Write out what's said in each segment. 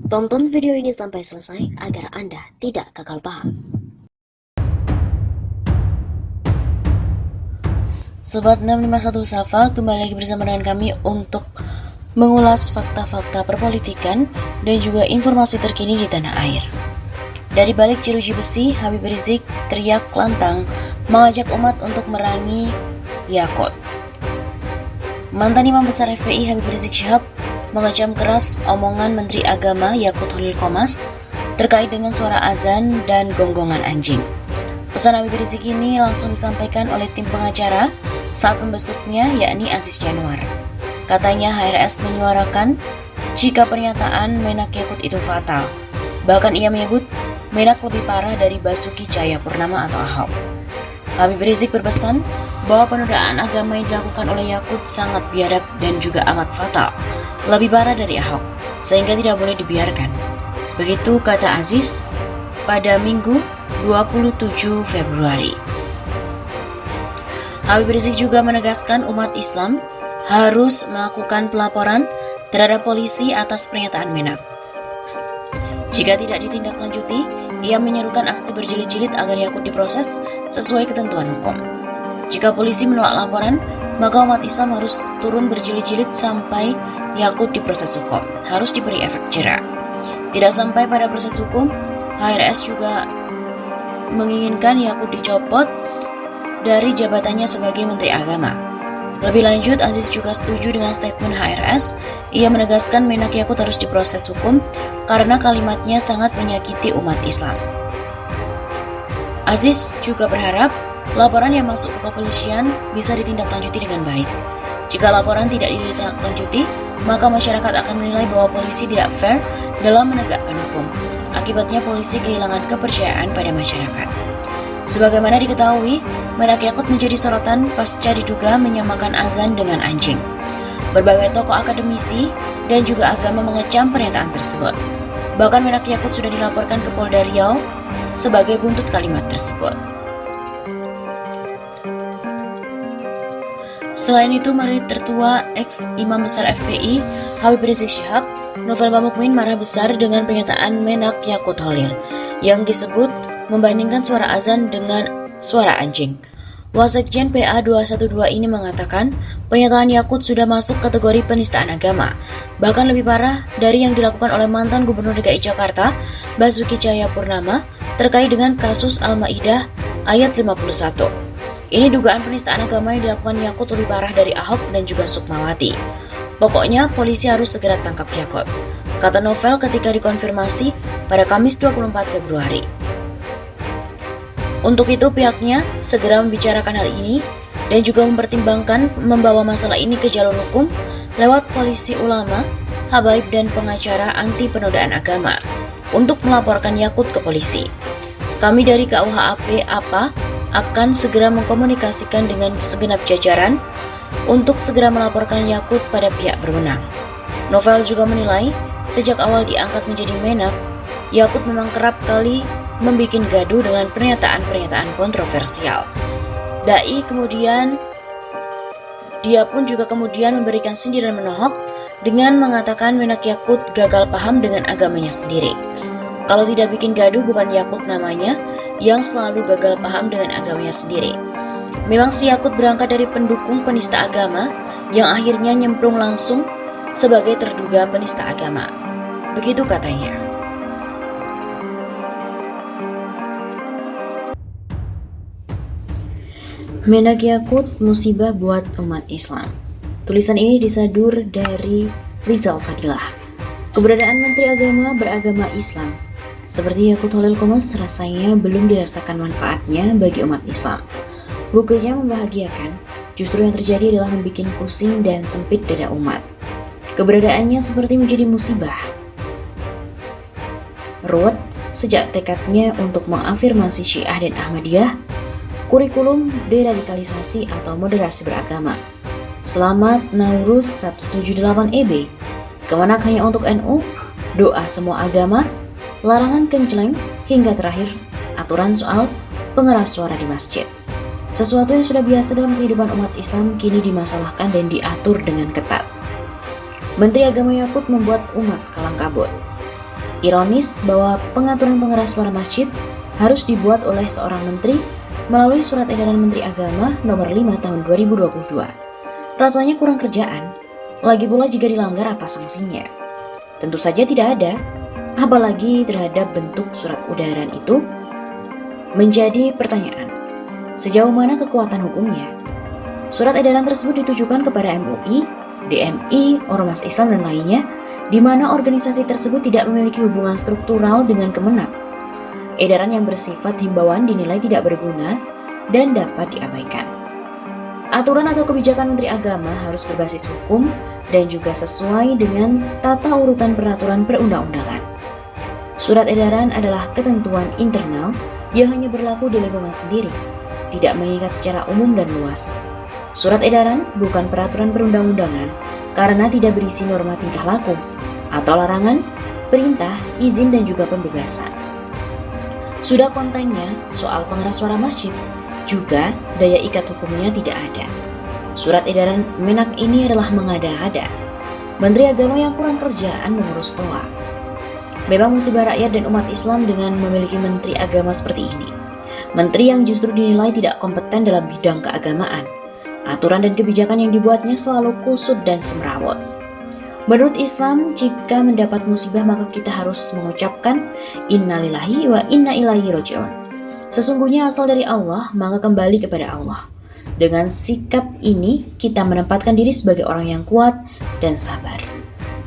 Tonton video ini sampai selesai agar Anda tidak gagal paham. Sobat 651 Safa, kembali lagi bersama dengan kami untuk mengulas fakta-fakta perpolitikan dan juga informasi terkini di tanah air. Dari balik jeruji besi, Habib Rizik teriak lantang mengajak umat untuk merangi Yakut. Mantan Imam Besar FPI Habib Rizik Syihab mengecam keras omongan Menteri Agama Yakut Holil Qomas terkait dengan suara azan dan gonggongan anjing. Pesan Habib Rizik ini langsung disampaikan oleh tim pengacara saat pembesuknya, yakni Aziz Janwar. Katanya HRS menyuarakan jika pernyataan Menak Yakut itu fatal. Bahkan ia menyebut Menak lebih parah dari Basuki Cahayapurnama atau Ahok. Habib Rizik berpesan bahwa penodaan agama yang dilakukan oleh Yakut sangat biadab dan juga amat fatal, lebih parah dari Ahok, sehingga tidak boleh dibiarkan. Begitu kata Aziz pada Minggu 27 Februari. Habib Rizik juga menegaskan umat Islam harus melakukan pelaporan terhadap polisi atas pernyataan Menak. Jika tidak ditindaklanjuti, ia menyerukan aksi berjilid-jilid agar Yakut diproses sesuai ketentuan hukum. Jika polisi menolak laporan, maka umat Islam harus turun berjilid-jilid sampai Yakut diproses hukum, harus diberi efek jera. Tidak sampai pada proses hukum, HRS juga menginginkan Yakut dicopot dari jabatannya sebagai Menteri Agama. Lebih lanjut, Aziz juga setuju dengan statement HRS. Ia menegaskan Menak Yakut harus diproses hukum karena kalimatnya sangat menyakiti umat Islam. Aziz juga berharap laporan yang masuk ke kepolisian bisa ditindaklanjuti dengan baik. Jika laporan tidak ditindaklanjuti, maka masyarakat akan menilai bahwa polisi tidak fair dalam menegakkan hukum. Akibatnya polisi kehilangan kepercayaan pada masyarakat. Sebagaimana diketahui, Menak Yakut menjadi sorotan pasca diduga menyamakan azan dengan anjing. Berbagai tokoh akademisi dan juga agama mengecam pernyataan tersebut. Bahkan Menak Yakut sudah dilaporkan ke Polda Riau sebagai buntut kalimat tersebut. Selain itu, Marit Tertua ex-Imam Besar FPI Habib Rizik Syihab, Novel Bamukmin marah besar dengan pernyataan Menak Yakut Holil yang disebut membandingkan suara azan dengan suara anjing. Wasekjen PA 212 ini mengatakan pernyataan Yakut sudah masuk kategori penistaan agama, bahkan lebih parah dari yang dilakukan oleh mantan Gubernur DKI Jakarta Basuki Cahayapurnama terkait dengan kasus Al-Maidah ayat 51. Ini dugaan penistaan agama yang dilakukan Yakut lebih parah dari Ahok dan juga Sukmawati. Pokoknya polisi harus segera tangkap Yakut, kata Novel ketika dikonfirmasi pada Kamis 24 Februari. Untuk itu pihaknya segera membicarakan hal ini dan juga mempertimbangkan membawa masalah ini ke jalur hukum lewat koalisi ulama, habaib dan pengacara anti penodaan agama untuk melaporkan Yakut ke polisi. Kami dari KUHP APA akan segera mengkomunikasikan dengan segenap jajaran untuk segera melaporkan Yakut pada pihak berwenang. Novel juga menilai sejak awal diangkat menjadi Menak, Yakut memang kerap kali membuat gaduh dengan pernyataan-pernyataan kontroversial. Dia pun juga kemudian memberikan sindiran menohok dengan mengatakan Menak Yakut gagal paham dengan agamanya sendiri. Kalau tidak bikin gaduh bukan Yakut namanya yang selalu gagal paham dengan agamanya sendiri. Memang si Yakut berangkat dari pendukung penista agama yang akhirnya nyemplung langsung sebagai terduga penista agama. Begitu katanya. Menak Yakut musibah buat umat Islam. Tulisan ini disadur dari Rizal Fadilah. Keberadaan Menteri Agama beragama Islam seperti Yakut Holil Qomas rasanya belum dirasakan manfaatnya bagi umat Islam. Bukannya membahagiakan, justru yang terjadi adalah membuat pusing dan sempit dada umat. Keberadaannya seperti menjadi musibah. Ruwet sejak tekadnya untuk mengafirmasi Syiah dan Ahmadiyah, kurikulum deradikalisasi atau moderasi beragama. Selamat Nauruz 178 EB. Kemenak hanya untuk NU, doa semua agama, larangan kenceleng, hingga terakhir aturan soal pengeras suara di masjid. Sesuatu yang sudah biasa dalam kehidupan umat Islam kini dimasalahkan dan diatur dengan ketat. Menteri Agama Yakut membuat umat kalang kabut. Ironis bahwa pengaturan pengeras suara masjid harus dibuat oleh seorang menteri melalui Surat Edaran Menteri Agama Nomor 5 Tahun 2022. Rasanya kurang kerjaan, lagi pula jika dilanggar apa sanksinya? Tentu saja tidak ada, apalagi terhadap bentuk surat edaran itu. Menjadi pertanyaan, sejauh mana kekuatan hukumnya? Surat edaran tersebut ditujukan kepada MUI, DMI, Ormas Islam dan lainnya, di mana organisasi tersebut tidak memiliki hubungan struktural dengan Kemenak. Edaran yang bersifat himbauan dinilai tidak berguna dan dapat diabaikan. Aturan atau kebijakan Menteri Agama harus berbasis hukum dan juga sesuai dengan tata urutan peraturan perundang-undangan. Surat edaran adalah ketentuan internal yang hanya berlaku di lingkungan sendiri, tidak mengikat secara umum dan luas. Surat edaran bukan peraturan perundang-undangan karena tidak berisi norma tingkah laku atau larangan, perintah, izin, dan juga pembebasan. Sudah kontennya soal pengeras suara masjid, juga daya ikat hukumnya tidak ada. Surat edaran Menak ini adalah mengada-ada. Menteri Agama yang kurang kerjaan mengurus TOA. Memang musibah rakyat dan umat Islam dengan memiliki Menteri Agama seperti ini. Menteri yang justru dinilai tidak kompeten dalam bidang keagamaan. Aturan dan kebijakan yang dibuatnya selalu kusut dan semrawut. Menurut Islam, jika mendapat musibah maka kita harus mengucapkan innalillahi wa inna ilaihi raji'un. Sesungguhnya asal dari Allah, maka kembali kepada Allah. Dengan sikap ini, kita menempatkan diri sebagai orang yang kuat dan sabar.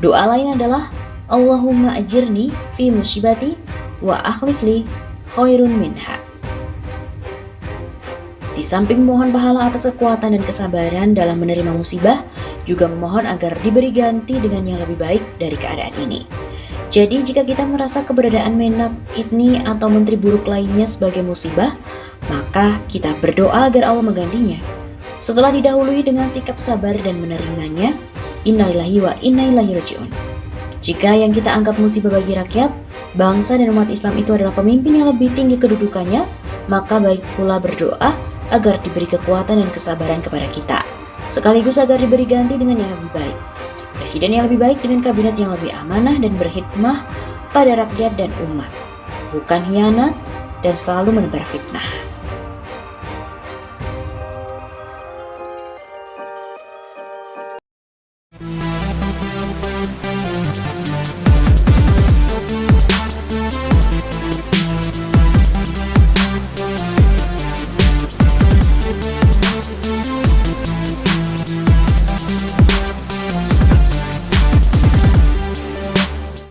Doa lain adalah Allahumma ajirni fi musibati wa akhlifli khairun minha. Di samping memohon pahala atas kekuatan dan kesabaran dalam menerima musibah, juga memohon agar diberi ganti dengan yang lebih baik dari keadaan ini. Jadi jika kita merasa keberadaan Menak ini atau menteri buruk lainnya sebagai musibah, maka kita berdoa agar Allah menggantinya. Setelah didahului dengan sikap sabar dan menerimanya, innalillahi wa inna ilaihi raji'un. Jika yang kita anggap musibah bagi rakyat, bangsa dan umat Islam itu adalah pemimpin yang lebih tinggi kedudukannya, maka baik pula berdoa agar diberi kekuatan dan kesabaran kepada kita, sekaligus agar diberi ganti dengan yang lebih baik. Presiden yang lebih baik dengan kabinet yang lebih amanah dan berhikmah pada rakyat dan umat, bukan hianat dan selalu menebar fitnah.